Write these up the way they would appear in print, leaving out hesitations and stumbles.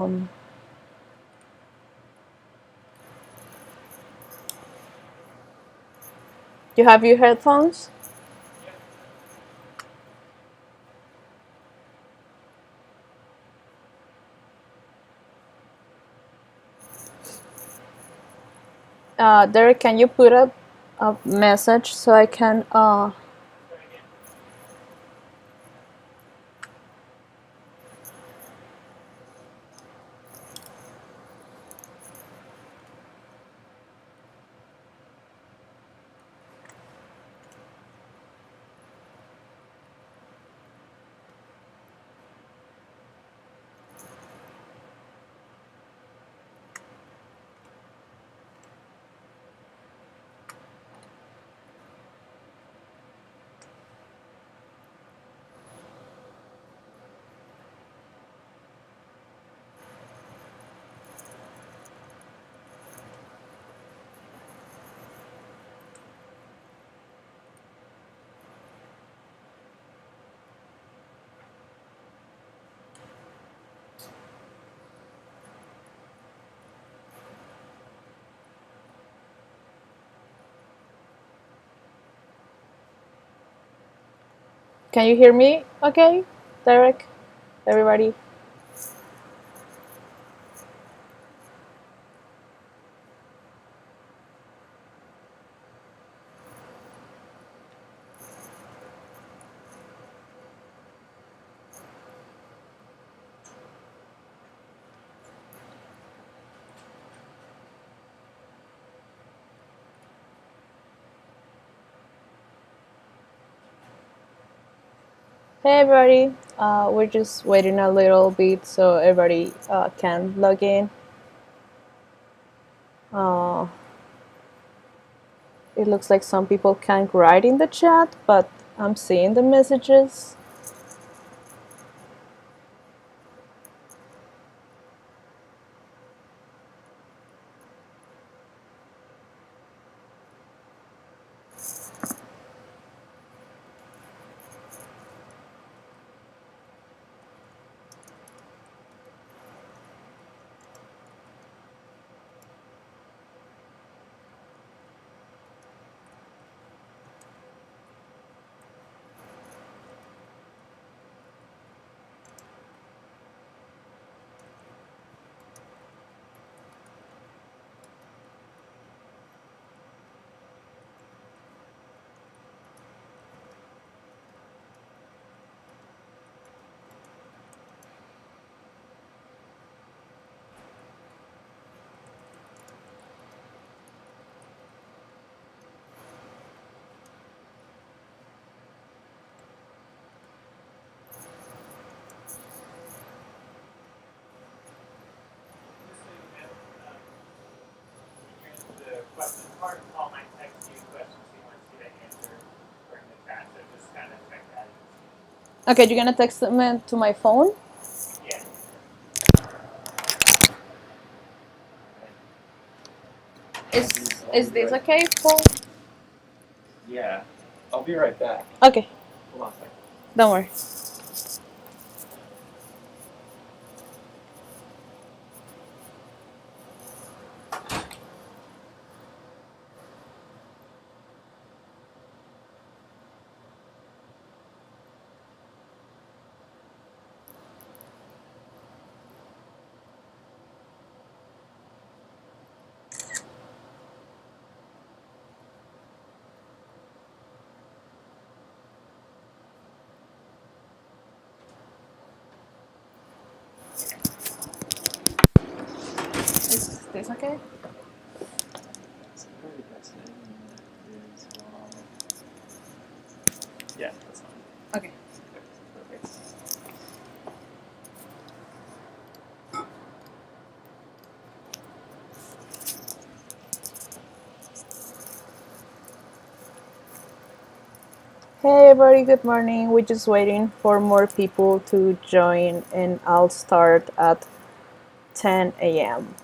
You have your headphones? Derek, can you put up a message so I can can you hear me okay, Derek? Everybody? Hey everybody, we're just waiting a little bit so everybody can log in. It looks like some people can't write in the chat, but I'm seeing the messages. Okay, you're gonna text them to my phone? Yeah. Is this okay, Paul? Yeah. I'll be right back. Okay, Hold on a second. don't worry. Is this okay? Yeah, that's fine. Okay. Perfect. Hey everybody, good morning. We're just waiting for more people to join and I'll start at 10 a.m.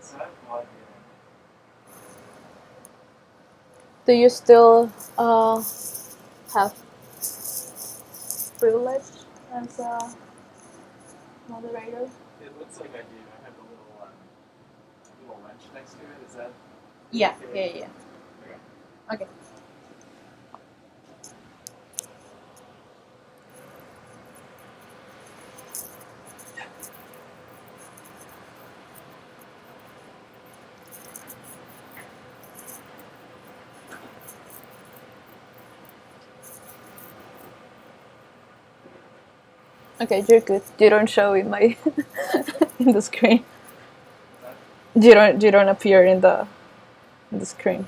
So I've got Do you still have privilege as a moderator? It looks like I do. I have a little wrench next to it. Is that? Yeah. Okay. Okay. Okay, you're good. You don't show in my in the screen. You don't appear in the screen.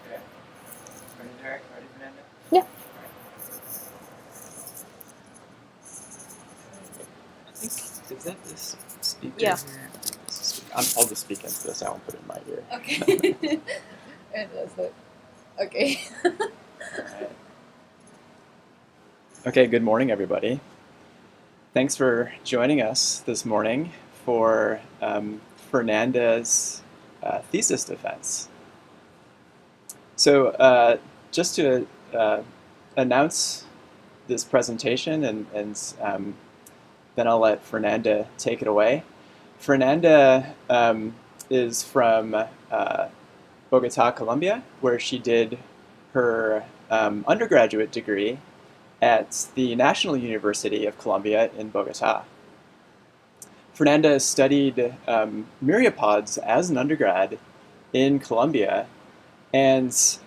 Okay. Ready, Derek? Ready, Fernanda? Yeah. I think is that this speaker Yeah. here? I'll just speak into this. I won't put it in my ear. Okay. And that's it. Okay. Alright. Okay. Good morning, everybody. Thanks for joining us this morning for Fernanda's thesis defense. So just to announce this presentation and then I'll let Fernanda take it away. Fernanda is from Bogota, Colombia, where she did her undergraduate degree at the National University of Colombia in Bogota. Fernanda studied myriapods as an undergrad in Colombia and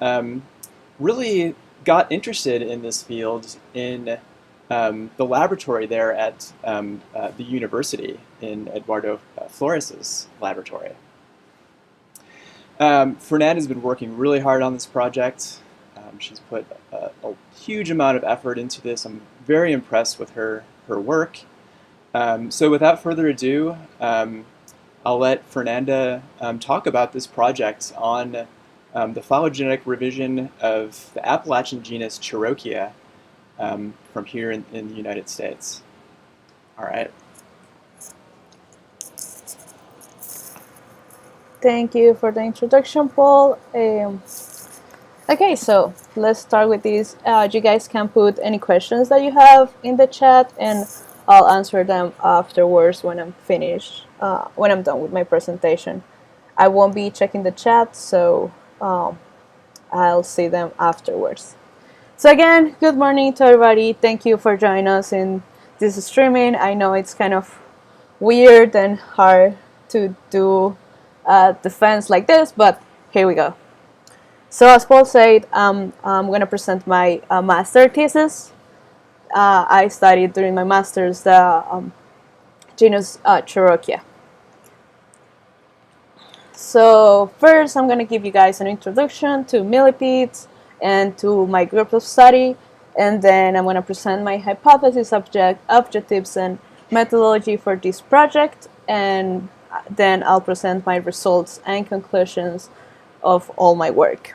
really got interested in this field in the laboratory there at the university in Eduardo Flores's laboratory. Fernanda's been working really hard on this project. She's put a huge amount of effort into this. I'm very impressed with her work. So without further ado, I'll let Fernanda talk about this project on the phylogenetic revision of the Appalachian genus Cherokia from here in the United States. All right. Thank you for the introduction, Paul. Okay, so let's start with this. You guys can put any questions that you have in the chat, and I'll answer them afterwards when I'm finished, when I'm done with my presentation. I won't be checking the chat, so I'll see them afterwards. So again, good morning to everybody. Thank you for joining us in this streaming. I know it's kind of weird and hard to do defense like this, but here we go. So as Paul said, I'm going to present my master thesis. I studied during my master's the genus Cherokia. So first, I'm going to give you guys an introduction to millipedes and to my group of study, and then I'm going to present my hypothesis, objectives, and methodology for this project, and then I'll present my results and conclusions of all my work.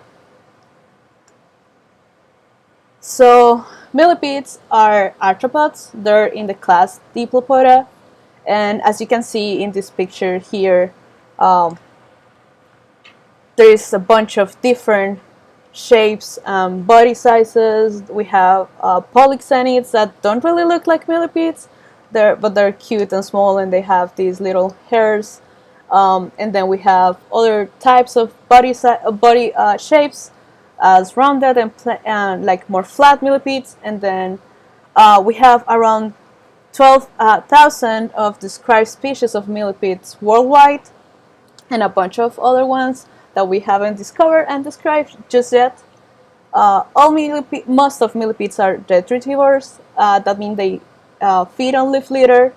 So millipedes are arthropods. They're in the class Diplopoda, and as you can see in this picture here, there is a bunch of different shapes, body sizes. We have polyxenids that don't really look like millipedes, but they're cute and small, and they have these little hairs. And then we have other types of body shapes, as rounded and like more flat millipedes. And then we have around 12,000 of described species of millipedes worldwide, and a bunch of other ones that we haven't discovered and described just yet. Most of millipedes are detritivores. That means they feed on leaf litter.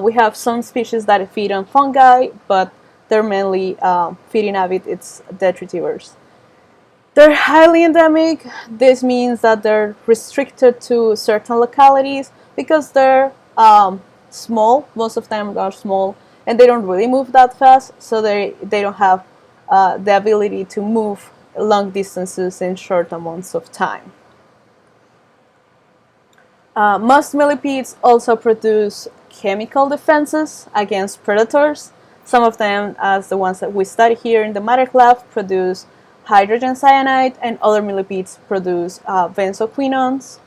We have some species that feed on fungi, but they're mainly feeding avid. It's detritivores. They're highly endemic. This means that they're restricted to certain localities because they're small. Most of them are small, and they don't really move that fast, so they don't have the ability to move long distances in short amounts of time. Most millipedes also produce chemical defenses against predators. Some of them, as the ones that we study here in the Marek lab, produce hydrogen cyanide, and other millipedes produce benzoquinones.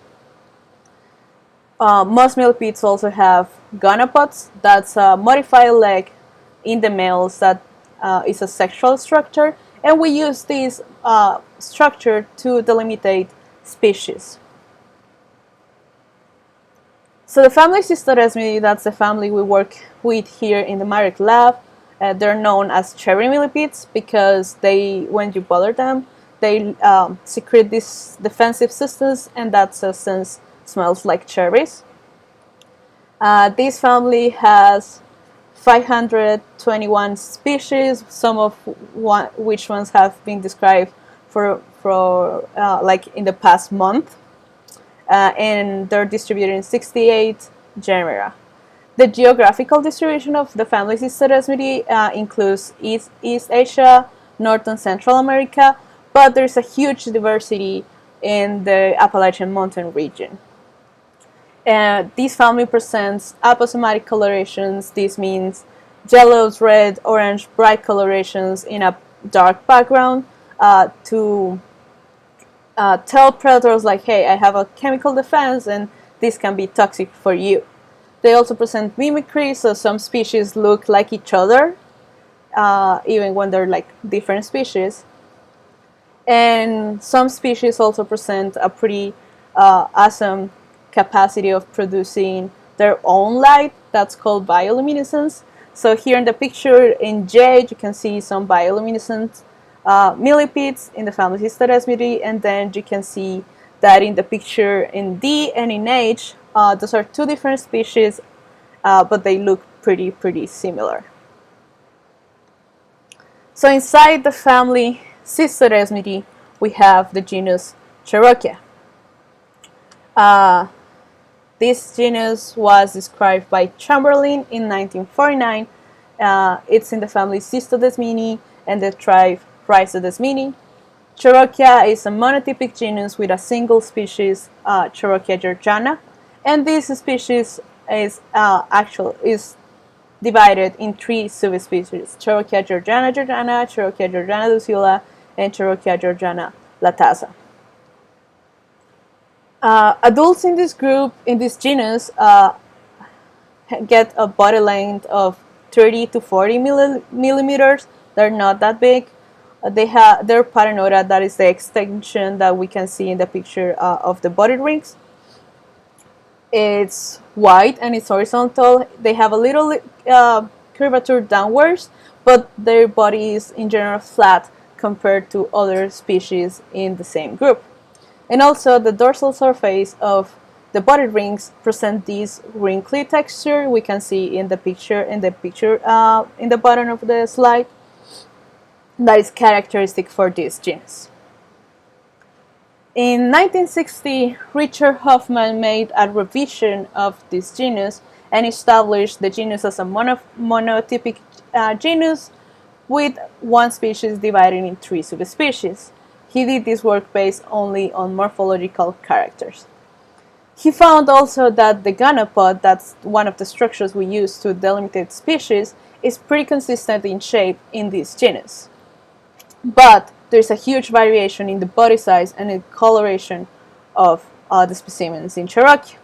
Most millipedes also have gonopods. That's a modified leg in the males that is a sexual structure, and we use this structure to delimitate species. So the family Cystoresmidae, that's the family we work with here in the Marek lab. They're known as cherry millipedes because when you bother them, they secrete this defensive substance, and that substance smells like cherries. This family has 521 species, some of which ones have been described for like in the past month, and they're distributed in 68 genera. The geographical distribution of the family Cystoresmidae includes East Asia, North and Central America, but there's a huge diversity in the Appalachian Mountain region. This family presents aposematic colorations. This means yellows, red, orange, bright colorations in a dark background to tell predators like, hey, I have a chemical defense and this can be toxic for you. They also present mimicry, so some species look like each other, even when they're like different species. And some species also present a pretty awesome capacity of producing their own light. That's called bioluminescence. So here in the picture in J, you can see some bioluminescent millipedes in the family Cystoresmidae, and then you can see that in the picture in D and in H, those are two different species, but they look pretty similar. So inside the family Cystoresmidae, we have the genus Cherokia. This genus was described by Chamberlain in 1949. It's in the family Cystodesmini and the tribe Rhizodesmini. Cherokia is a monotypic genus with a single species, Cherokia georgiana, and this species is divided in three subspecies: Cherokia georgiana, Cherokia georgiana luciola, and Cherokia georgiana latassa. Adults in this group, in this genus, get a body length of 30 to 40 millimeters. They're not that big. Their paranoida, that is the extension that we can see in the picture of the body rings. It's wide and it's horizontal. They have a little curvature downwards, but their body is in general flat compared to other species in the same group. And also the dorsal surface of the body rings present this wrinkly texture we can see in the picture in the bottom of the slide. That is characteristic for this genus. In 1960, Richard Hoffman made a revision of this genus and established the genus as a monotypic genus with one species divided in 3 subspecies. He did this work based only on morphological characters. He found also that the gonopod, that's one of the structures we use to delimitate species, is pretty consistent in shape in this genus. But there's a huge variation in the body size and in coloration of the specimens in Cherokia.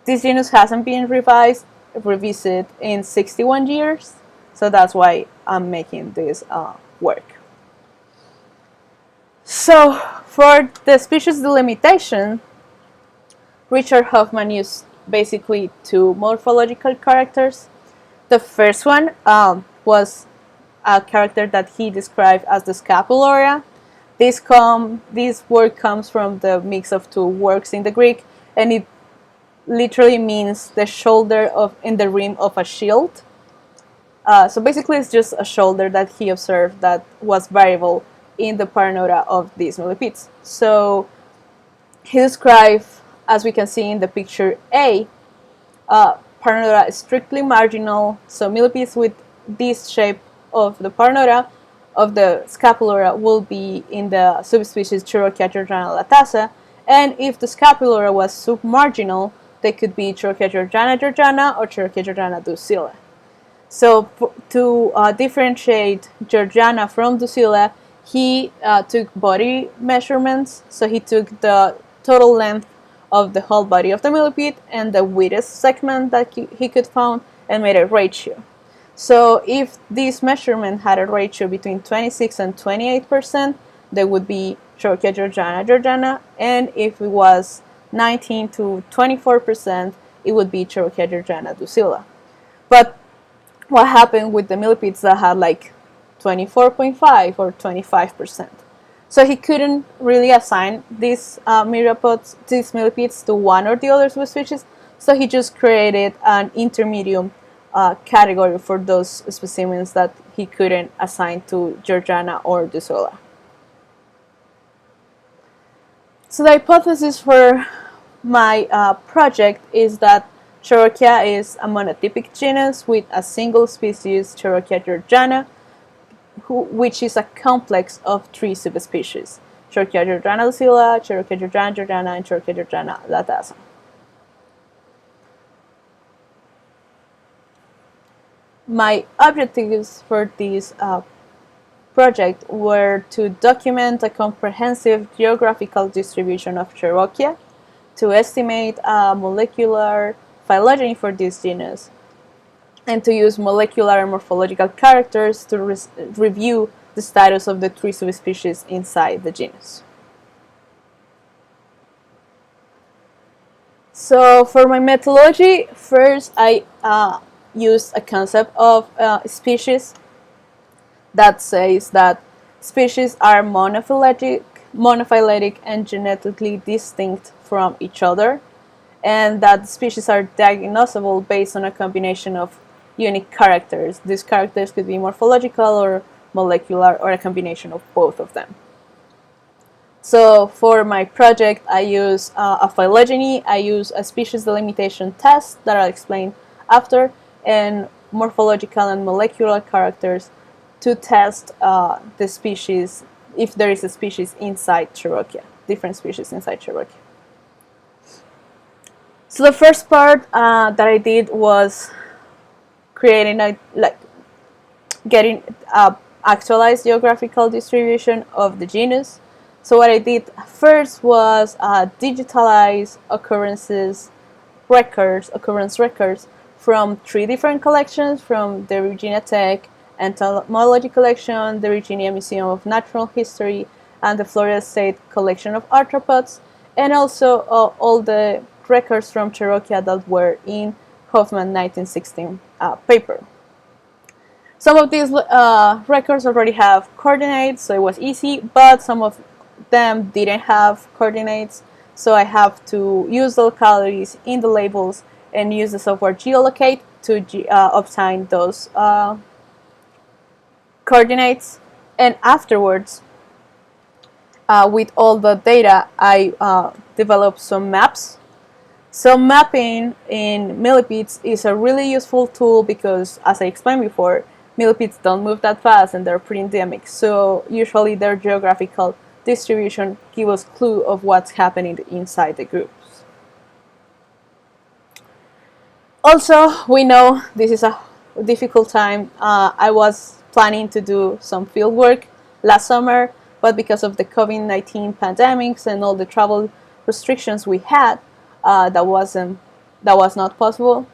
This genus hasn't been revisited in 61 years, so that's why I'm making this work. So for the species delimitation, Richard Hoffman used basically 2 morphological characters. The first one was a character that he described as the scapularia. This word comes from the mix of 2 words in the Greek, and it literally means the shoulder in the rim of a shield. So basically it's just a shoulder that he observed that was variable in the paranota of these millipedes. So he described, as we can see in the picture A, paranota is strictly marginal, so millipedes with this shape of the paranota of the scapularia will be in the subspecies Cherokia georgiana latassa, and if the scapularia was submarginal, they could be Cherokia georgiana or Cherokia georgiana docila. So to differentiate Georgiana from docila, he took body measurements, so he took the total length of the whole body of the millipede and the widest segment that he could find and made a ratio. So if this measurement had a ratio between 26 and 28%, there would be Cherokia georgiana, and if it was 19 to 24%, it would be Cherokia georgiana docila. But what happened with the millipedes that had like 24.5 or 25%? So he couldn't really assign these these millipedes to one or the other subspecies, so he just created an intermediate category for those specimens that he couldn't assign to Georgiana or docila. So the hypothesis for my project is that Cherokia is a monotypic genus with a single species, Cherokia georgiana, which is a complex of 3 subspecies, Cherokia georgiana docila, Cherokia georgiana, and Cherokia georgiana latassa. My objectives for this project were to document a comprehensive geographical distribution of Cherokia, to estimate a molecular phylogeny for this genus, and to use molecular and morphological characters to review the status of the 3 subspecies inside the genus. So for my methodology, first I used a concept of species that says that species are monophyletic and genetically distinct from each other, and that species are diagnosable based on a combination of unique characters. These characters could be morphological or molecular or a combination of both of them. So for my project, I use a phylogeny, I use a species delimitation test that I'll explain after, and morphological and molecular characters to test the species, if there is a species inside Cherokia, different species inside Cherokia. So the first part that I did was creating getting actualized geographical distribution of the genus. So what I did first was digitalize occurrence records from 3 different collections, from the Virginia Tech Entomology Collection, the Virginia Museum of Natural History, and the Florida State Collection of Arthropods, and also all the records from Cherokia that were in Hoffman 1916 paper. Some of these records already have coordinates, so it was easy, but some of them didn't have coordinates, so I have to use the localities in the labels and use the software geolocate to obtain those coordinates. And afterwards, with all the data, I developed some maps. So mapping in millipedes is a really useful tool because, as I explained before, millipedes don't move that fast and they're pretty endemic. So usually their geographical distribution gives us clue of what's happening inside the groups. Also, we know this is a difficult time. I was planning to do some field work last summer, but because of the COVID-19 pandemics and all the travel restrictions we had, that was not possible.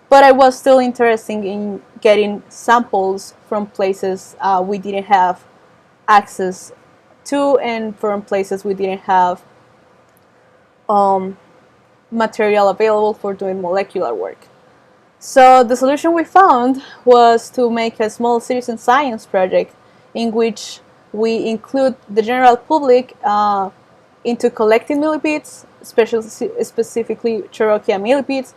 But I was still interested in getting samples from places we didn't have access to, and from places we didn't have material available for doing molecular work. So the solution we found was to make a small citizen science project in which we include the general public into collecting millipedes, specifically Cherokia millipedes,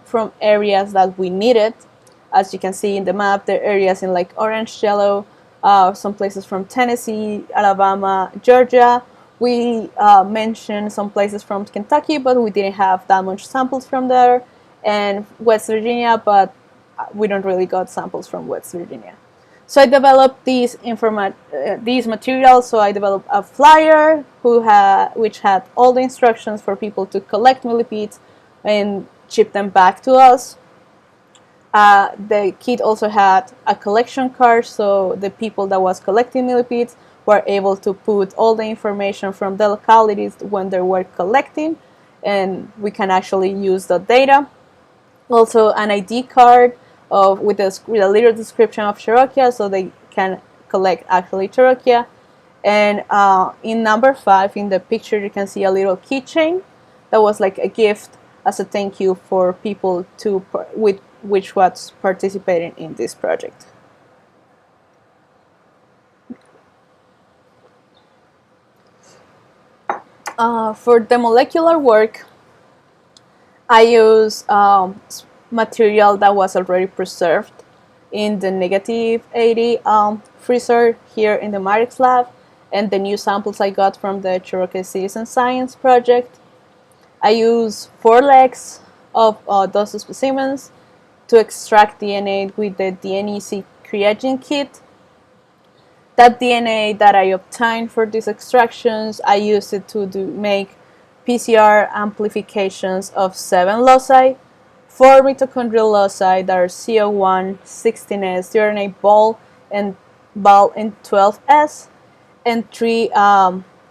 from areas that we needed. As you can see in the map, there are areas in like orange, yellow, some places from Tennessee, Alabama, Georgia. We mentioned some places from Kentucky, but we didn't have that much samples from there, and West Virginia, but we don't really got samples from West Virginia. So I developed these materials. So I developed a flyer which had all the instructions for people to collect millipedes and ship them back to us. The kit also had a collection card, so the people that was collecting millipedes were able to put all the information from the localities when they were collecting, and we can actually use the data. Also, an ID card with a little description of Cherokia, so they can collect actually Cherokia. And in number 5, in the picture, you can see a little keychain that was like a gift as a thank you for people which was participating in this project. For the molecular work, I use material that was already preserved in the -80 freezer here in the Marix lab, and the new samples I got from the Cherokia Citizen Science project. I use 4 legs of those specimens to extract DNA with the DNeC creagene kit. That DNA that I obtained for these extractions, I used it to make PCR amplifications of 7 loci, 4 mitochondrial loci that are CO1, 16S, the RNA ball and 12S, and 3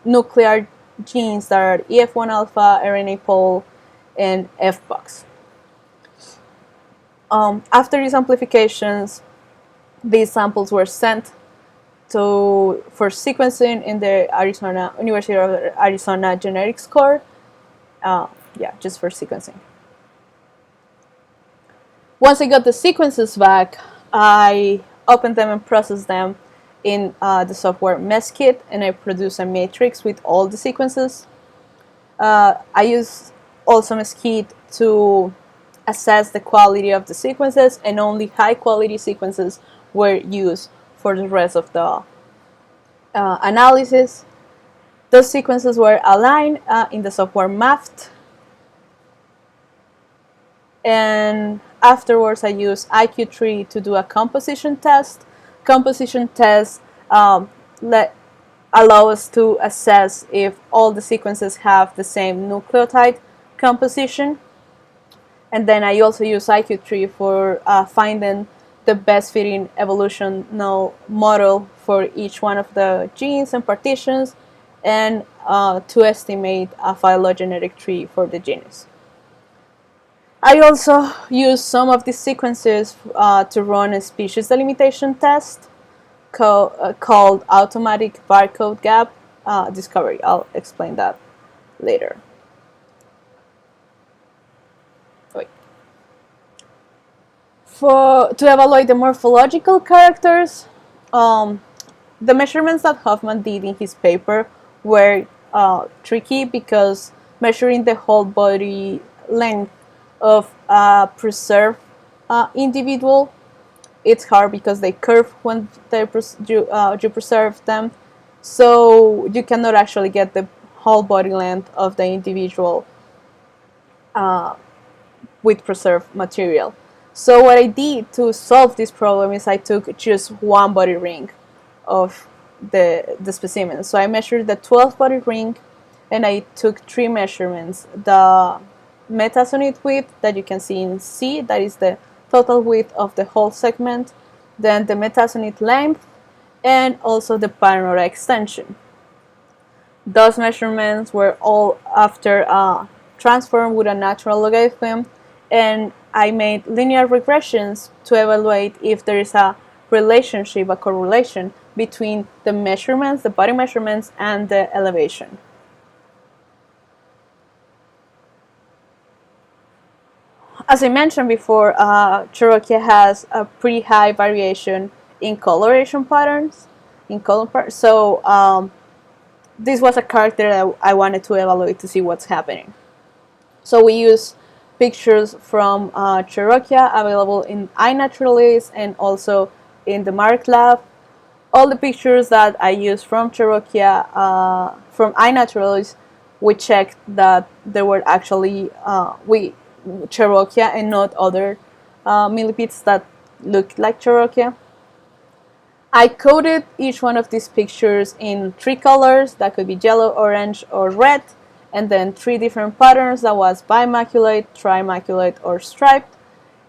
nuclear genes that are EF1 alpha, RNA pol, and FBOX. After these amplifications, these samples were sent for sequencing in the University of Arizona genetics core. Just for sequencing. Once I got the sequences back, I opened them and processed them in the software MESKit, and I produced a matrix with all the sequences. I use also MESKit to assess the quality of the sequences, and only high quality sequences were used for the rest of the analysis. Those sequences were aligned in the software MAFT, and afterwards I used IQ3 to do a composition test. Composition tests allow us to assess if all the sequences have the same nucleotide composition. And then I also use IQ3 for finding the best fitting evolutional model for each one of the genes and partitions, and to estimate a phylogenetic tree for the genus. I also use some of these sequences to run a species delimitation test called automatic barcode gap discovery. I'll explain that later. To evaluate the morphological characters, the measurements that Hoffman did in his paper were tricky, because measuring the whole body length of a preserved individual, it's hard because they curve when you preserve them, so you cannot actually get the whole body length of the individual with preserved material. So what I did to solve this problem is I took just one body ring of the specimen. So I measured the 12th body ring, and I took 3 measurements. The metasonite width that you can see in C, that is the total width of the whole segment, then the metasonite length, and also the paranora extension. Those measurements were all after transformed with a natural logarithm, and I made linear regressions to evaluate if there is a relationship, a correlation between the measurements, the body measurements, and the elevation. As I mentioned before, Cherokia has a pretty high variation in coloration patterns. So this was a character that I wanted to evaluate to see what's happening. So we use pictures from Cherokia available in iNaturalist and also in the Mark Lab. All the pictures that I used from Cherokia, from iNaturalist, we checked that there were actually Cherokia and not other millipedes that looked like Cherokia. I coded each one of these pictures in 3 colors, that could be yellow, orange, or red, and then 3 different patterns, that was bimaculate, trimaculate, or striped.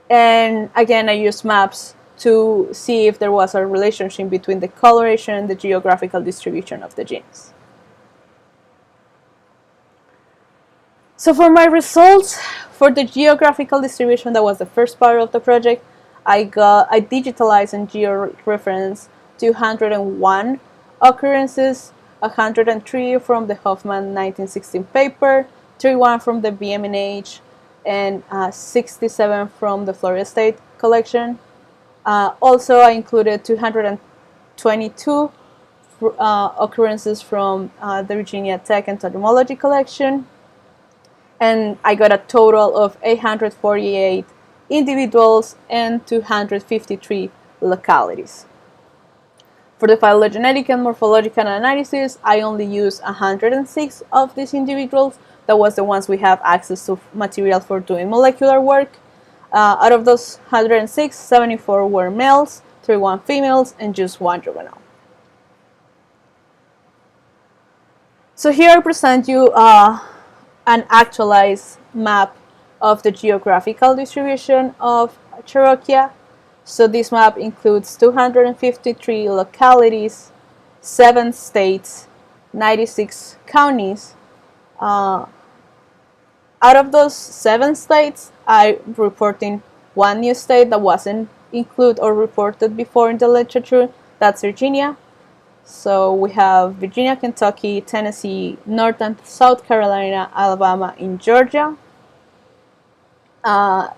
And again, I used maps to see if there was a relationship between the coloration and the geographical distribution of the genus. So for my results, for the geographical distribution, that was the first part of the project, I digitalized and georeferenced 201 occurrences, 103 from the Hoffman 1916 paper, 31 from the BMNH, and 67 from the Florida State collection. Also, I included 222 occurrences from the Virginia Tech Entomology collection, and I got a total of 848 individuals and 253 localities. For the phylogenetic and morphological analysis, I only used 106 of these individuals. That was the ones we have access to material for doing molecular work. Out of those 106, 74 were males, 31 females, and just 1 juvenile. So here I present you an actualized map of the geographical distribution of Cherokia. So this map includes 253 localities, 7 states, 96 counties. Out of those 7 states, I'm reporting 1 new state that wasn't included or reported before in the literature. That's Virginia. So we have Virginia, Kentucky, Tennessee, North and South Carolina, Alabama, and Georgia.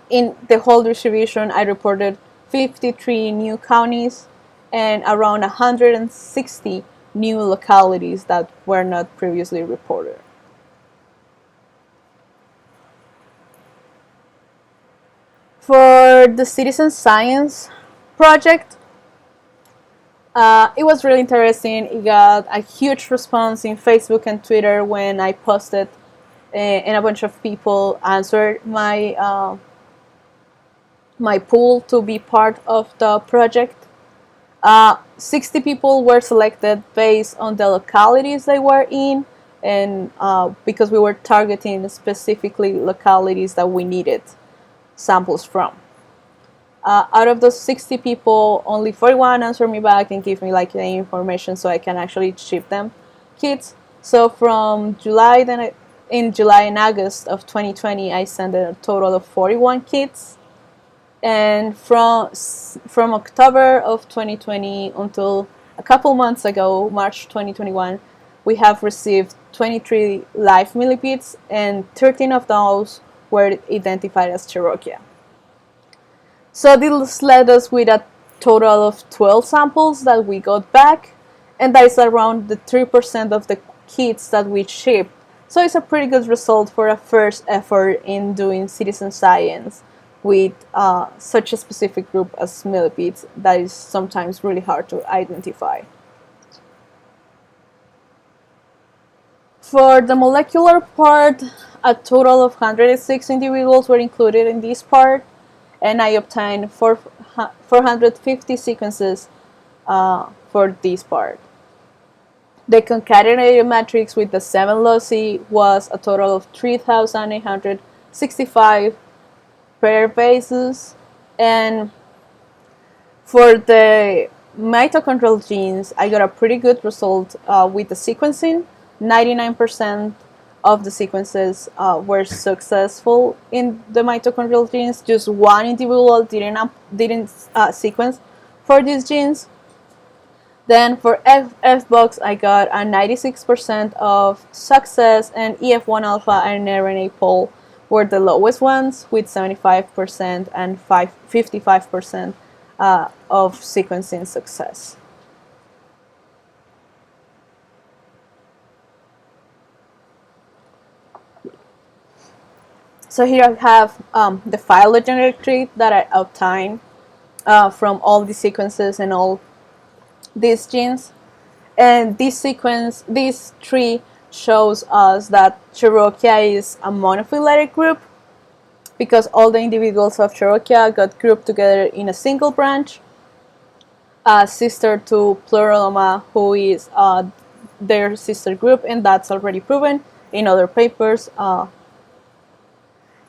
In the whole distribution, I reported 53 new counties and around 160 new localities that were not previously reported. For the citizen science project, it was really interesting. It got a huge response in Facebook and Twitter when I posted, and a bunch of people answered my my pool to be part of the project. 60 people were selected based on the localities they were in, and because we were targeting specifically localities that we needed samples from. Out of those 60 people, only 41 answered me back and gave me like the information so I can actually ship them kits. So from in July and August of 2020, I sent a total of 41 kits. And from October of 2020 until a couple months ago, March 2021, we have received 23 live millipedes, and 13 of those were identified as Cherokia. So this led us with a total of 12 samples that we got back, and that is around the 3% of the kits that we shipped. So it's a pretty good result for a first effort in doing citizen science with such a specific group as millipedes that is sometimes really hard to identify. For the molecular part, a total of 106 individuals were included in this part, and I obtained 450 sequences for this part. The concatenated matrix with the 7 loci was a total of 3,865 pair bases, and for the mitochondrial genes, I got a pretty good result with the sequencing. 99% of the sequences were successful in the mitochondrial genes. Just one individual didn't sequence for these genes. Then for F-box, I got a 96% of success, and EF1 alpha and RNA pol were the lowest ones with 75% and 55% of sequencing success. So here I have the phylogenetic tree that I obtained from all the sequences and all these genes. And this tree shows us that Cherokia is a monophyletic group because all the individuals of Cherokia got grouped together in a single branch, sister to Pluraloma, who is their sister group, and that's already proven in other papers.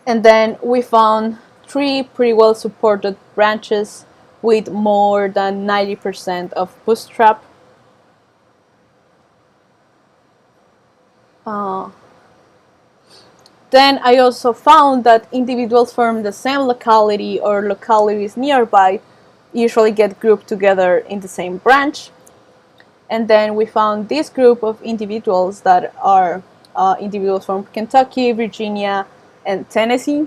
And then we found 3 pretty well supported branches with more than 90% of bootstrap. Then I also found that individuals from the same locality or localities nearby usually get grouped together in the same branch. And then we found this group of individuals that are individuals from Kentucky, Virginia, and Tennessee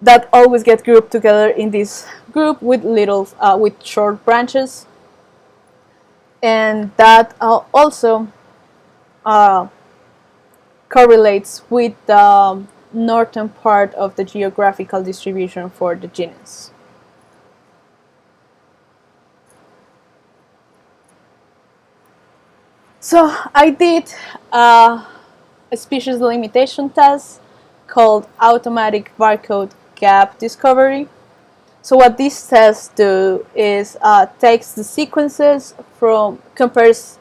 that always get grouped together in this group with with short branches, and that also correlates with the northern part of the geographical distribution for the genus. So I did a species delimitation test called automatic barcode gap discovery. So what these tests do is takes the sequences compares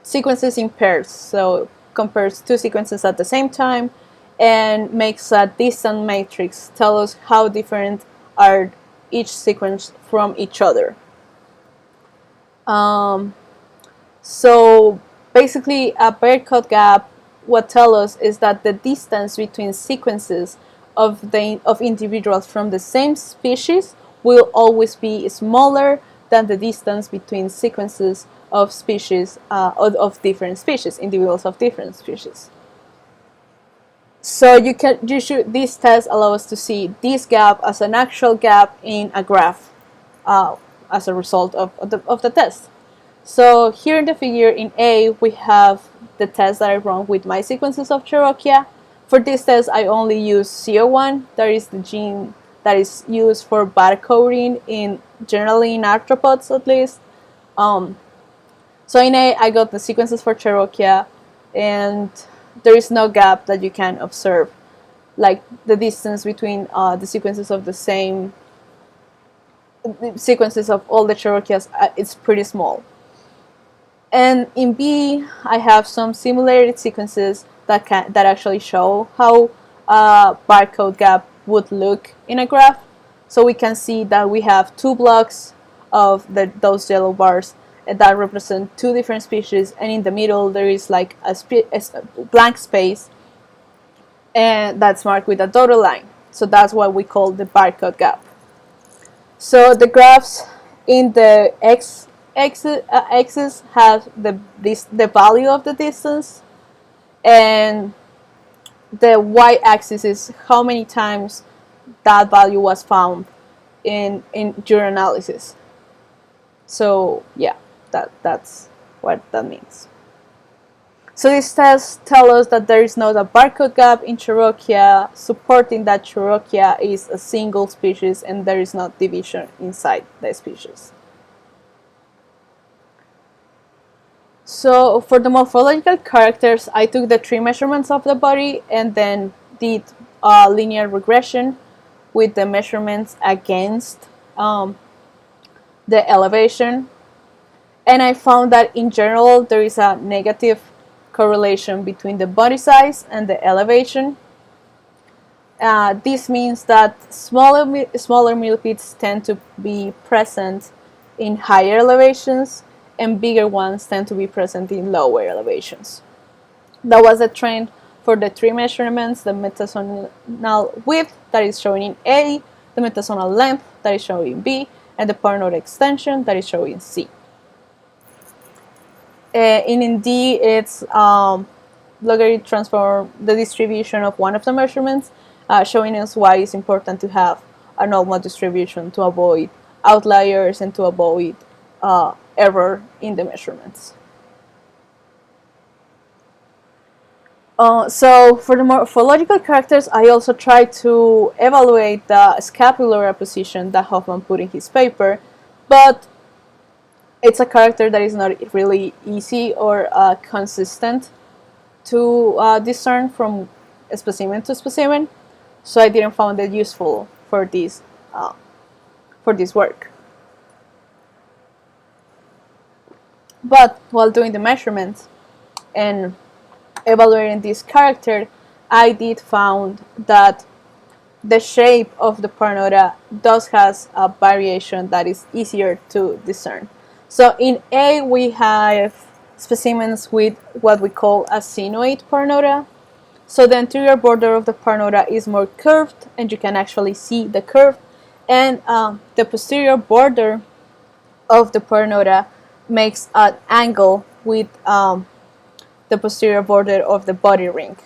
sequences in pairs. So compares 2 sequences at the same time and makes a distance matrix tell us how different are each sequence from each other. So basically a barcode gap, what tells us is that the distance between sequences of individuals from the same species will always be smaller than the distance between sequences of species of different species, individuals of different species. So these tests allow us to see this gap as an actual gap in a graph as a result of the test. So here in the figure in A, we have the test that I run with my sequences of Cherokia. For this test, I only use CO1. That is the gene that is used for barcoding generally in arthropods at least. So in A, I got the sequences for Cherokia, and there is no gap that you can observe. Like the distance between the sequences of sequences of all the Cherokias, it's pretty small. And in B, I have some similarity sequences that actually show how a barcode gap would look in a graph. So we can see that we have 2 blocks of those yellow bars that represent 2 different species, and in the middle there is like a blank space, and that's marked with a dotted line. So that's what we call the barcode gap. So the graphs in the axis have the value of the distance, and the y-axis is how many times that value was found in your analysis. So yeah, that's what that means. So these tests tell us that there is not a barcode gap in Cherokia, supporting that Cherokia is a single species and there is not division inside the species. So for the morphological characters, I took the 3 measurements of the body and then did linear regression with the measurements against the elevation. And I found that in general there is a negative correlation between the body size and the elevation. This means that smaller millipedes tend to be present in higher elevations and bigger ones tend to be present in lower elevations. That was the trend for the 3 measurements: the metasonal width that is shown in A, the metasonal length that is shown in B, and the paranoid extension that is shown in C. In D, it's logarithm transform the distribution of one of the measurements, showing us why it's important to have a normal distribution to avoid outliers and to avoid error in the measurements. So for the morphological characters, I also tried to evaluate the scapular position that Hoffman put in his paper, but it's a character that is not really easy or consistent to discern from specimen to specimen, so I didn't find it useful for this work. But while doing the measurements and evaluating this character, I did found that the shape of the paranoida does has a variation that is easier to discern. So in A, we have specimens with what we call a sinoid paranoida. So the anterior border of the paranoida is more curved, and you can actually see the curve. And the posterior border of the paranoida makes an angle with the posterior border of the body ring.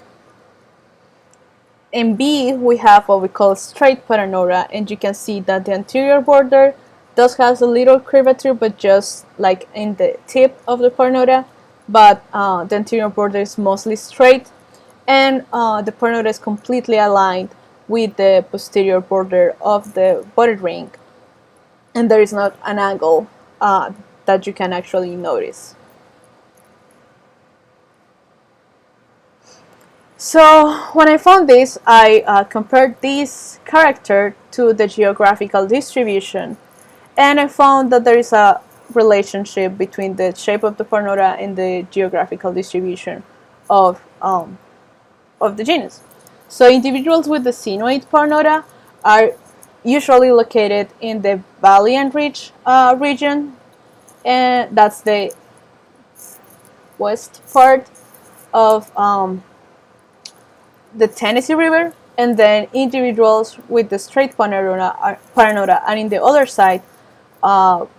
In B, we have what we call straight paranoida, and you can see that the anterior border does have a little curvature, but just like in the tip of the paranoida, but the anterior border is mostly straight, and the paranoida is completely aligned with the posterior border of the body ring, and there is not an angle that you can actually notice. So when I found this, I compared this character to the geographical distribution, and I found that there is a relationship between the shape of the paranoida and the geographical distribution of the genus. So individuals with the sinoid paranoida are usually located in the valley and ridge region, and that's the west part of the Tennessee River, and then individuals with the straight paranoida are in the other side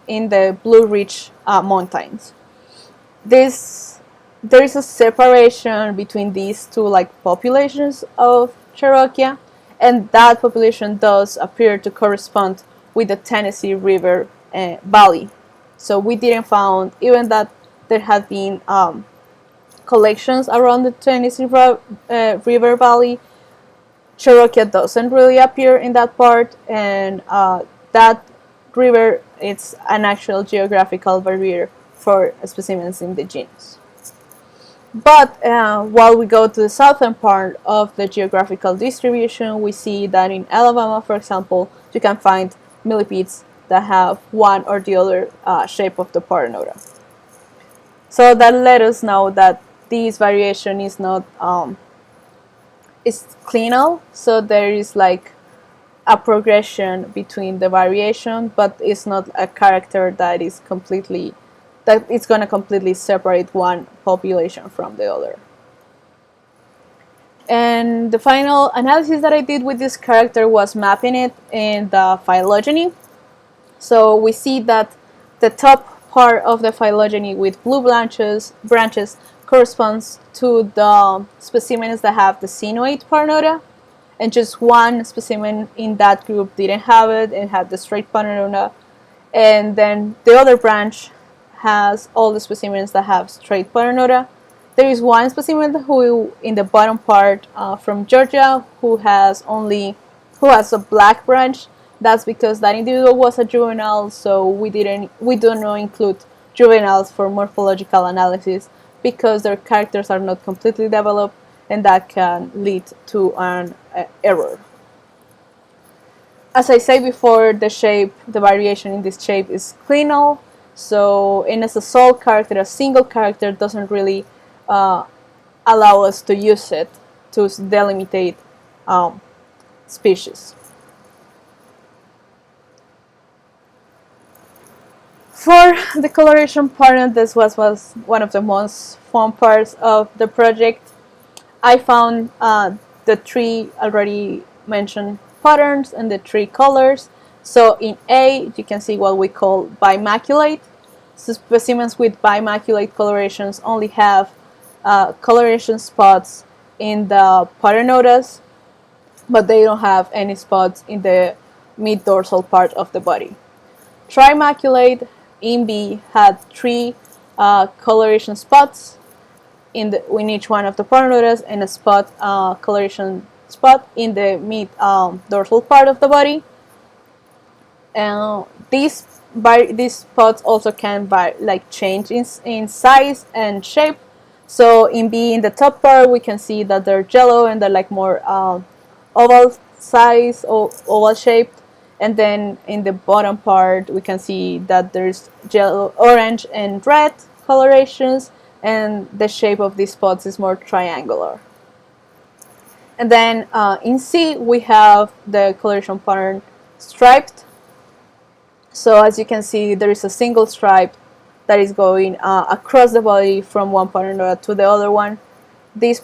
in the Blue Ridge Mountains. There is a separation between these two populations of Cherokia, and that population does appear to correspond with the Tennessee River Valley. So we didn't found, even that there have been collections around the Tennessee River Valley, Cherokia doesn't really appear in that part, and that river is an actual geographical barrier for specimens in the genus. But while we go to the southern part of the geographical distribution, we see that in Alabama, for example, you can find millipedes that have one or the other shape of the paranoida. So that let us know that this variation is not is clinal, so there is a progression between the variation, but it's not a character that is completely, that it's going to completely separate one population from the other. And the final analysis that I did with this character was mapping it in the phylogeny. So we see that the top part of the phylogeny with blue branches corresponds to the specimens that have the sinoid paranoida, and just one specimen in that group didn't have it and had the straight paranoida, and then the other branch has all the specimens that have straight paranoida. There is one specimen who, in the bottom part from Georgia, who has a black branch. That's because that individual was a juvenile, so we do not include juveniles for morphological analysis because their characters are not completely developed, and that can lead to an error. As I said before, the variation in this shape is clinal. So, and as a sole character, a single character doesn't really allow us to use it to delimitate species. For the coloration part, this was one of the most fun parts of the project. I found the three already mentioned patterns and the three colors. So in A, you can see what we call bimaculate. So specimens with bimaculate colorations only have coloration spots in the paternodas, but they don't have any spots in the mid-dorsal part of the body. Trimaculate in B had three coloration spots in each one of the paternodas and a coloration spot in the mid dorsal part of the body. These spots also can change in size and shape. So in B, in the top part, we can see that they're yellow and they're like more oval size or oval shaped. And then in the bottom part, we can see that there's yellow, orange, and red colorations, and the shape of these spots is more triangular. And then in C, we have the coloration pattern striped. So as you can see, there is a single stripe that is going across the body from one paternode to the other one. This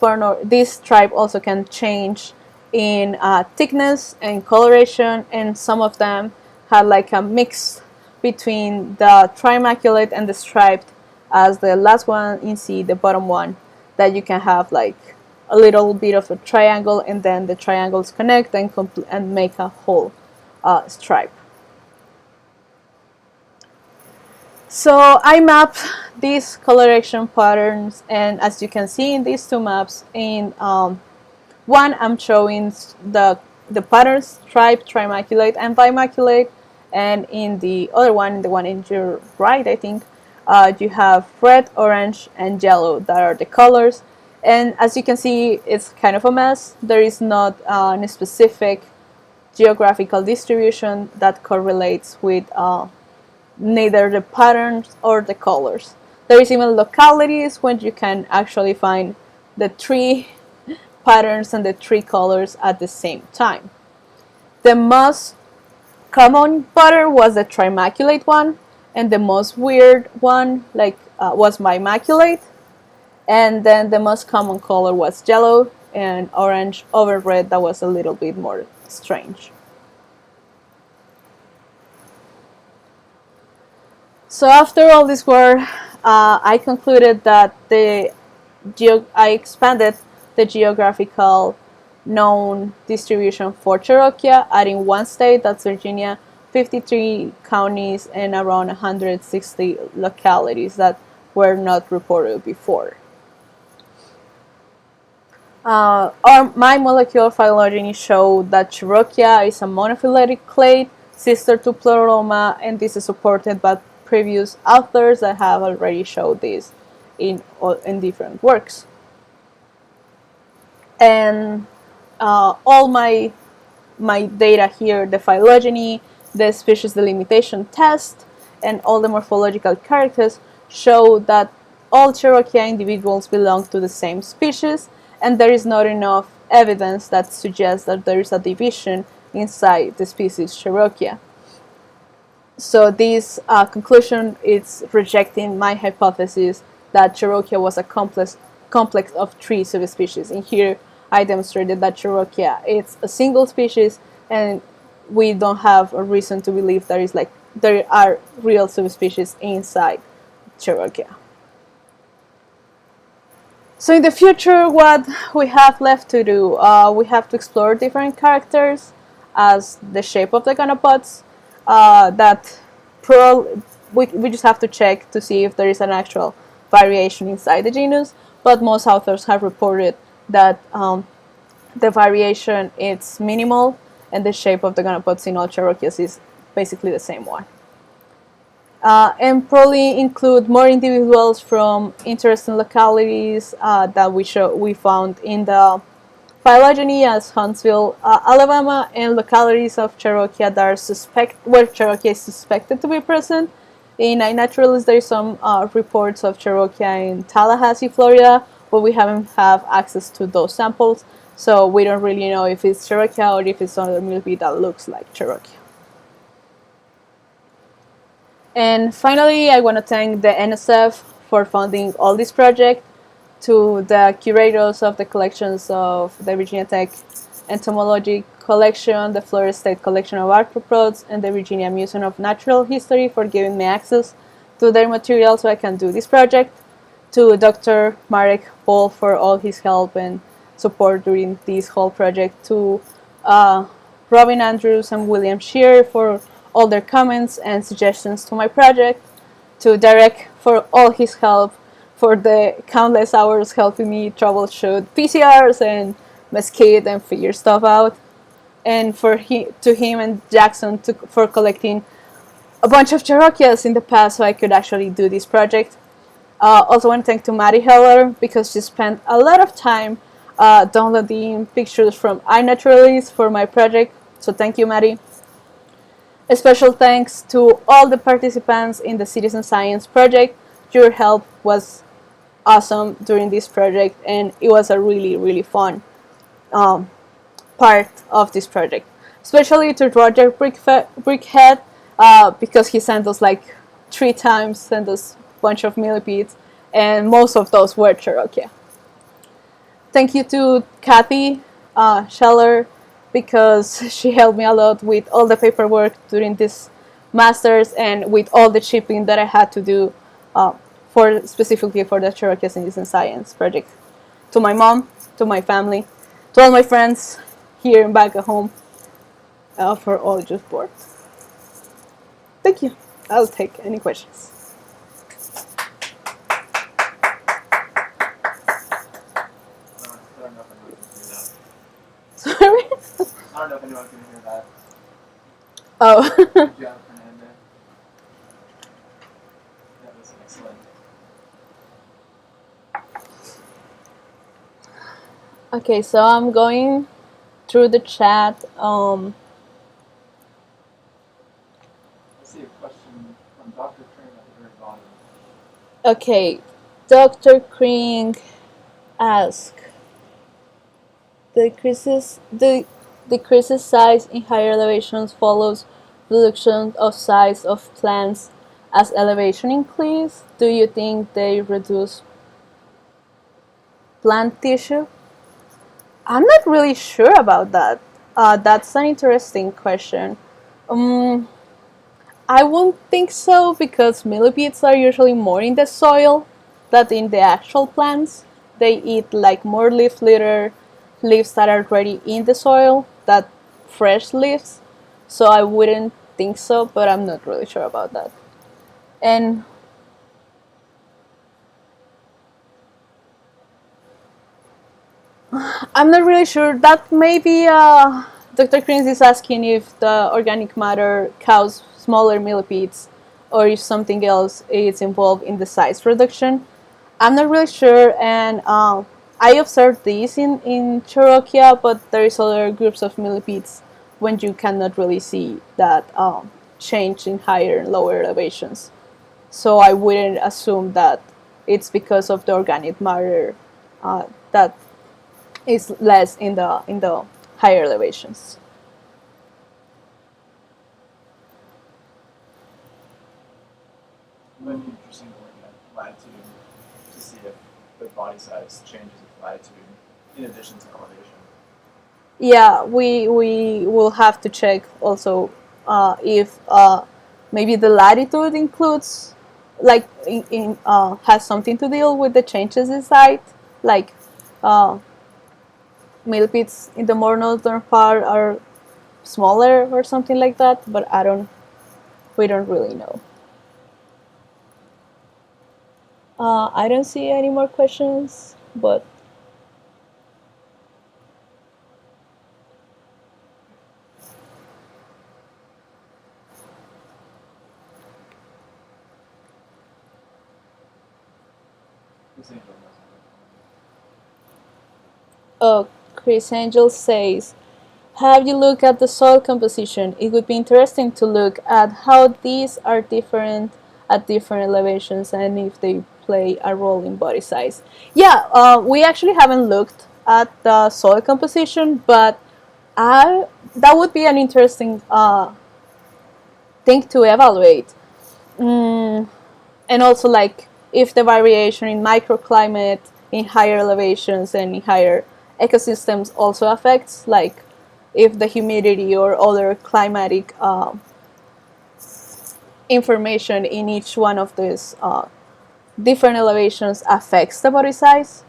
stripe also can change in thickness and coloration, and some of them had like a mix between the trimaculate and the striped, as the last one in C, the bottom one, that you can have like a little bit of a triangle, and then the triangles connect and make a whole stripe. So I mapped these coloration patterns, and as you can see in these two maps, in one I'm showing the patterns stripe, trimaculate, and bimaculate, and in the other one, the one in your right, I think, you have red, orange, and yellow that are the colors. And as you can see, it's kind of a mess. There is not a specific geographical distribution that correlates with neither the patterns or the colors. There is even localities when you can actually find the three patterns and the three colors at the same time. The most common pattern was the trimaculate one, and the most weird one was bimaculate, and then the most common color was yellow and orange over red. That was a little bit more strange. So after all this work, I concluded that I expanded the geographical known distribution for Cherokia, adding one state, that's Virginia, 53 counties, and around 160 localities that were not reported before. My molecular phylogeny showed that Cherokia is a monophyletic clade, sister to Pleroma, and this is supported by previous authors that have already showed this in different works. And all my data here, the phylogeny, the species delimitation test, and all the morphological characters show that all Cherokia individuals belong to the same species, and there is not enough evidence that suggests that there is a division inside the species Cherokia. So this conclusion is rejecting my hypothesis that Cherokia was a complex of three subspecies. And here I demonstrated that Cherokia is a single species, and we don't have a reason to believe there are real subspecies inside Cherokia. So in the future, what we have left to do, we have to explore different characters as the shape of the gonopods. We just have to check to see if there is an actual variation inside the genus, but most authors have reported that the variation is minimal, and the shape of the gonopods in all Cherokias is basically the same one. and probably include more individuals from interesting localities that we found in the phylogeny as Huntsville, Alabama, and localities of Cherokia that are where Cherokia is suspected to be present. In iNaturalist, there is some reports of Cherokia in Tallahassee, Florida, but we haven't have access to those samples, so we don't really know if it's Cherokia or if it's another millipede that looks like Cherokia. And finally, I want to thank the NSF for funding all this project, to the curators of the collections of the Virginia Tech Entomology Collection, the Florida State Collection of Arthropods, and the Virginia Museum of Natural History for giving me access to their material so I can do this project, to Dr. Marek Paul for all his help and support during this whole project, to Robin Andrews and William Shear for all their comments and suggestions to my project, to Derek for all his help, for the countless hours helping me troubleshoot PCRs and Mesquite and figure stuff out, and to him and Jackson for collecting a bunch of Cherokeas in the past so I could actually do this project. Also want to thank to Maddie Heller because she spent a lot of time downloading pictures from iNaturalist for my project, so thank you, Maddie. A special thanks to all the participants in the Citizen Science project. Your help was awesome during this project, and it was a really, really fun part of this project. Especially to Roger Brickhead, because he sent us like 3 times, sent us a bunch of millipedes, and most of those were Cherokia. Thank you to Kathy Scheller, because she helped me a lot with all the paperwork during this master's and with all the shipping that I had to do specifically for the Cherokee Citizen Science project. To my mom, to my family, to all my friends here and back at home, for all your support. Thank you. I'll take any questions. Sorry? I don't know if anyone can hear that. Oh. Good job, Fernanda. That was excellent. Okay, so I'm going through the chat. I see a question from Dr. Kring at the very bottom. Okay, Dr. Kring asks, the decreases size in higher elevations follows reduction of size of plants as elevation increases. Do you think they reduce plant tissue? I'm not really sure about that. That's an interesting question. I won't think so because millipedes are usually more in the soil than in the actual plants. They eat like more leaf litter, leaves that are already in the soil, than fresh leaves. So I wouldn't think so, but I'm not really sure about that. And I'm not really sure. That maybe Dr. Krins is asking if the organic matter causes smaller millipedes or if something else is involved in the size reduction. I'm not really sure, and I observed this in Cherokia, but there is other groups of millipedes when you cannot really see that change in higher and lower elevations. So I wouldn't assume that it's because of the organic matter that is less in the higher elevations. It might be interesting to look at latitude to see if the body size changes with latitude in addition to elevation. Yeah, we will have to check also if maybe the latitude includes like has something to deal with the changes in height, like millipedes in the more northern part are smaller or something like that, but we don't really know. I don't see any more questions, but Oh, Chris Angel says, have you looked at the soil composition? It would be interesting to look at how these are different at different elevations and if they play a role in body size. Yeah, we actually haven't looked at the soil composition, but that would be an interesting thing to evaluate. And also, like, if the variation in microclimate in higher elevations and in higher ecosystems also affects, like, if the humidity or other climatic information in each one of these different elevations affects the body size.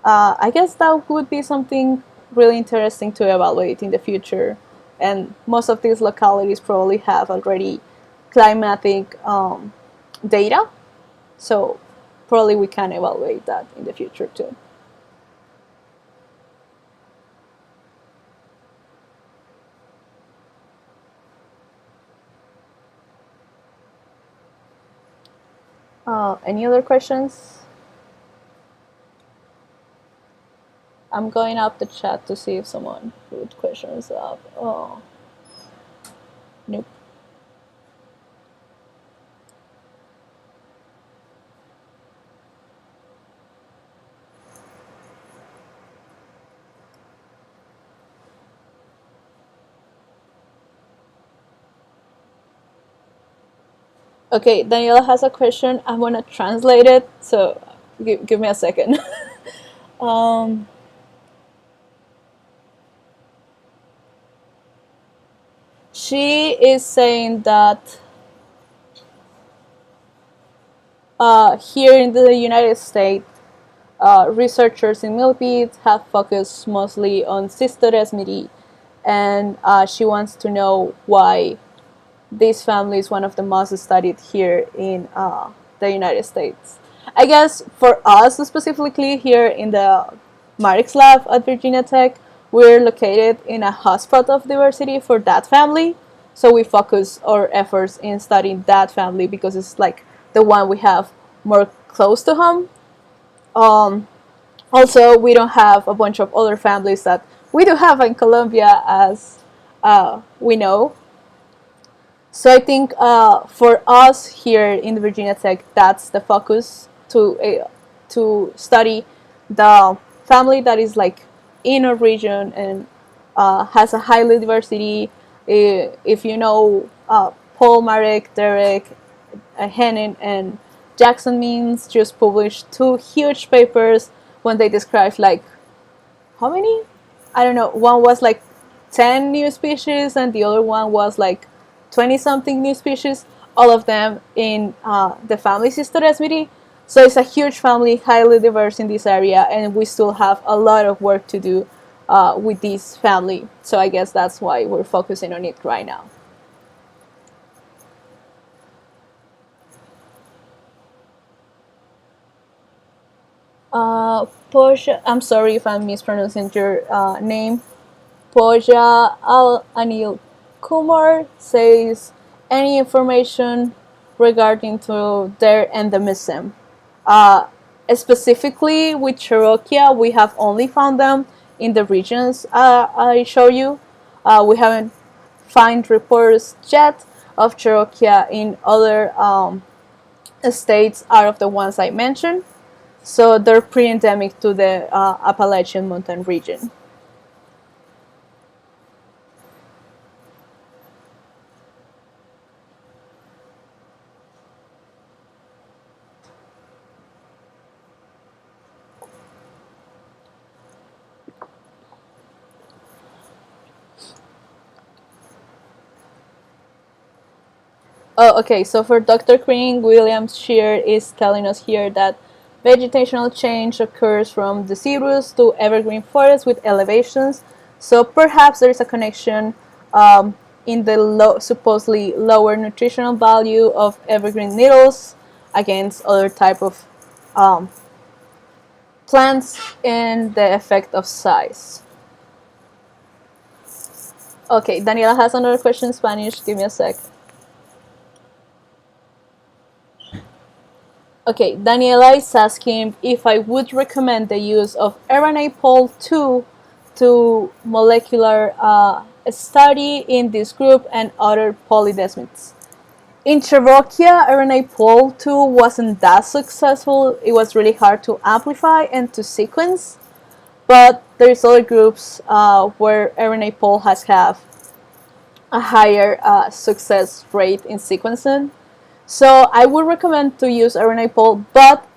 I guess that would be something really interesting to evaluate in the future. And most of these localities probably have already climatic data, so probably we can evaluate that in the future too. Any other questions? I'm going up the chat to see if someone put questions up. Oh, nope. Okay, Daniela has a question. I'm gonna translate it, so give me a second. um, she is saying that here in the United States, researchers in millipedes have focused mostly on Cystoresmidi, and she wants to know why this family is one of the most studied here in the United States. I guess for us specifically here in the Marix lab at Virginia Tech, we're located in a hotspot of diversity for that family. So we focus our efforts in studying that family because it's like the one we have more close to home. Um, Also, we don't have a bunch of other families that we do have in Colombia, as we know. So I think for us here in Virginia Tech, that's the focus to study the family that is like in a region and has a highly diversity. If you know Paul, Marek, Derek, Henning, and Jackson Means just published two huge papers when they described like how many? I don't know. One was like 10 new species, and the other one was like 20 something new species, all of them in the family Cystoresmidi. So it's a huge family, highly diverse in this area, and we still have a lot of work to do with this family. So I guess that's why we're focusing on it right now. Poja, I'm sorry if I'm mispronouncing your name. Poja Al Anil Kumar says any information regarding to their endemism. Uh, Specifically with Cherokia, we have only found them in the regions I show you. We haven't found reports yet of Cherokia in other states out of the ones I mentioned. So they're pre-endemic to the Appalachian mountain region. Oh, okay. So for Dr. Green, William Shear is telling us here that vegetational change occurs from deciduous to evergreen forests with elevations. So perhaps there is a connection in the supposedly lower nutritional value of evergreen needles against other type of um, plants and the effect of size. Okay, Daniela has another question in Spanish. Give me a sec. Okay, Daniela is asking if I would recommend the use of RNA pol 2 to molecular study in this group and other polydesmids. In Cherokia, RNA pol 2 wasn't that successful. It was really hard to amplify and to sequence, but there's other groups where RNA pol has have a higher success rate in sequencing. So I would recommend to use RNA pol, but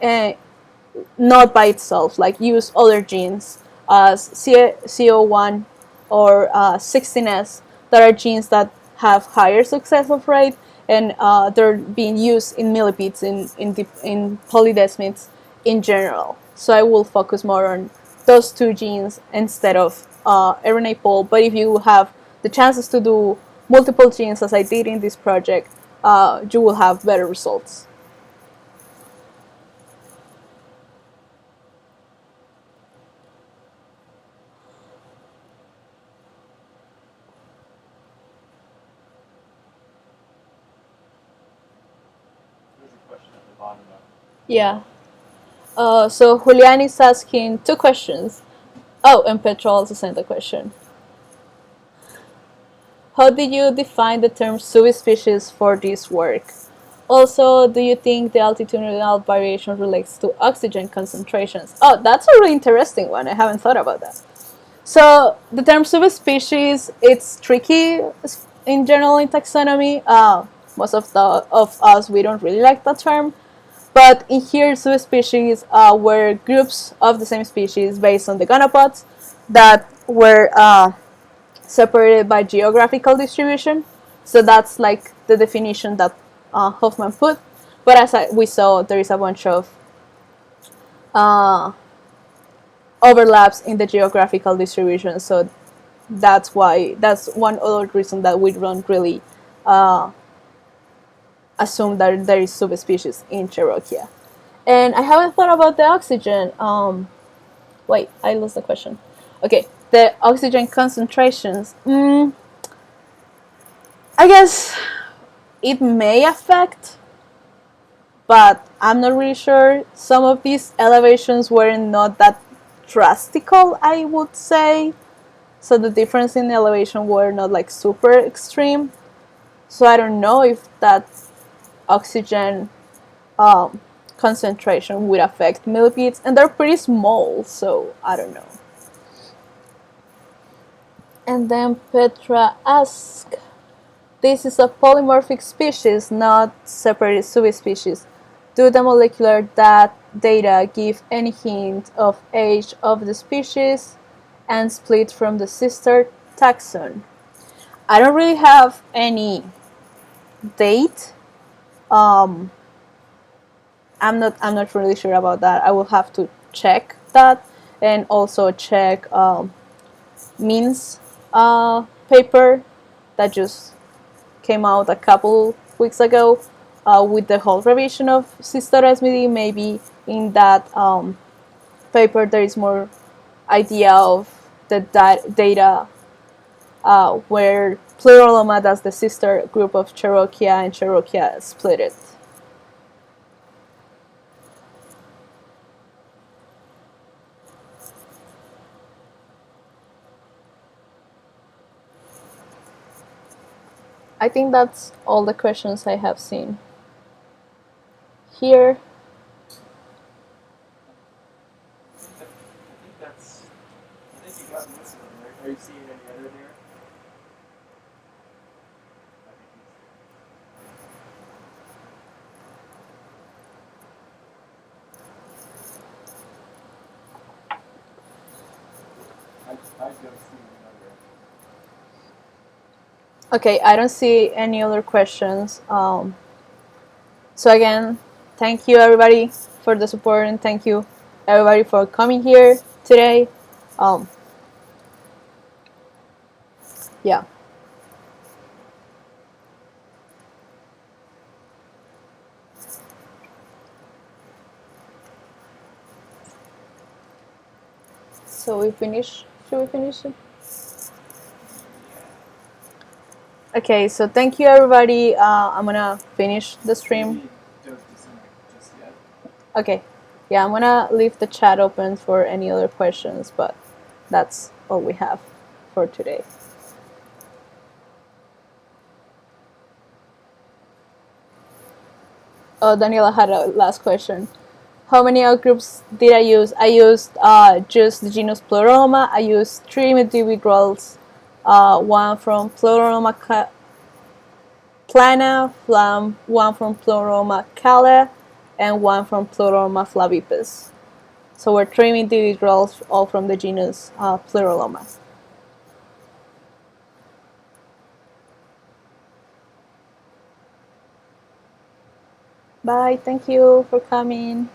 not by itself. Like use other genes as CO1 or 16S that are genes that have higher success of rate, and they're being used in millipedes in polydesmids in general. So I will focus more on those two genes instead of RNA pol. But if you have the chances to do multiple genes, as I did in this project, you will have better results. There's a question at the bottom of. Yeah. So Julian is asking two questions. Oh, and Petra also sent a question. How did you define the term subspecies for this work? Also, do you think the altitudinal variation relates to oxygen concentrations? Oh, that's a really interesting one. I haven't thought about that. So the term subspecies, it's tricky in general in taxonomy. Most of us, we don't really like that term. But in here, subspecies were groups of the same species based on the gonopods that were separated by geographical distribution. So that's like the definition that Hoffman put. But as we saw, there is a bunch of uh, overlaps in the geographical distribution. So that's one other reason that we don't really assume that there is subspecies in Cherokia. And I haven't thought about the oxygen. Wait, I lost the question. Okay, the oxygen concentrations. I guess it may affect, but I'm not really sure. Some of these elevations were not that drastical, I would say. So the difference in elevation were not like super extreme. So I don't know if that oxygen concentration would affect millipedes, and they're pretty small, so I don't know. And then Petra asks, this is a polymorphic species, not separate subspecies. Do the molecular data give any hint of age of the species and split from the sister taxon? I don't really have any date. I'm not really sure about that. I will have to check that, and also check Min's paper that just came out a couple weeks ago with the whole revision of Cystaresmidae. Maybe in that paper there is more idea of the data where Pleuroloma, that's the sister group of Cherokia, and Cherokia split it. I think that's all the questions I have seen here. I think you got most of them, right? Are you seeing any other there? I don't see another. Okay, I don't see any other questions. So again, thank you everybody for the support, and thank you everybody for coming here today. Yeah. So we finish. Should we finish it? Okay, so thank you everybody. I'm gonna finish the stream. Maybe don't disconnect just yet. Okay. Yeah, I'm gonna leave the chat open for any other questions, but that's all we have for today. Oh, Daniela had a last question. How many outgroups did I use? I used just the genus Pleuroma. I used 3 individuals, one from Pleuroma plana, one from Pleuroma cala, and one from Pleuroma flavipes. So we're 3 individuals, all from the genus Pleuroma. Bye, thank you for coming.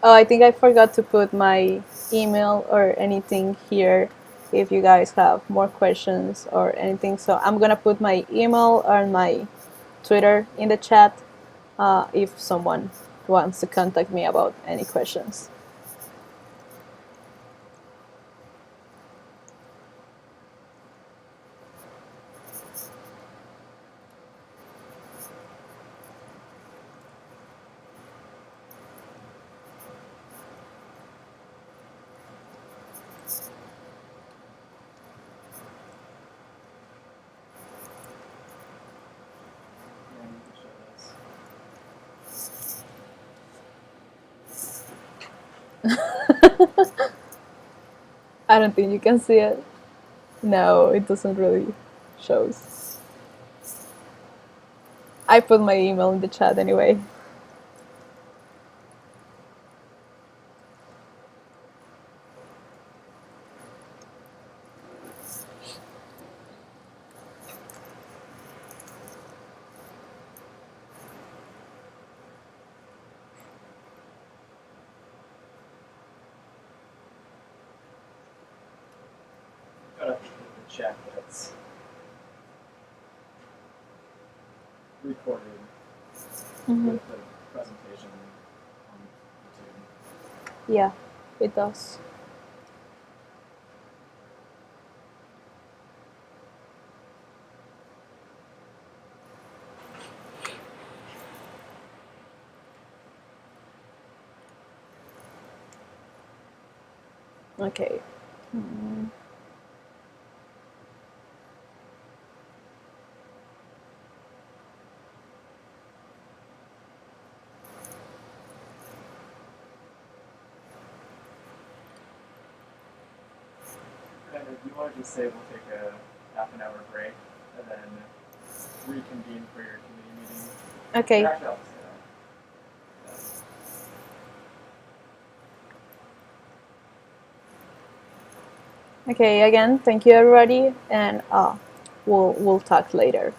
Oh, I think I forgot to put my email or anything here if you guys have more questions or anything. So I'm gonna put my email or my Twitter in the chat if someone wants to contact me about any questions. I don't think you can see it. No, it doesn't really shows. I put my email in the chat anyway. Gotta check that it's recorded with the presentation on YouTube. Yeah, it does. Okay. And if you want to just say we'll take a half-an-hour break and then reconvene for your committee meeting. Okay. Actually, I'll just say that. Okay, again, thank you everybody, and we'll talk later.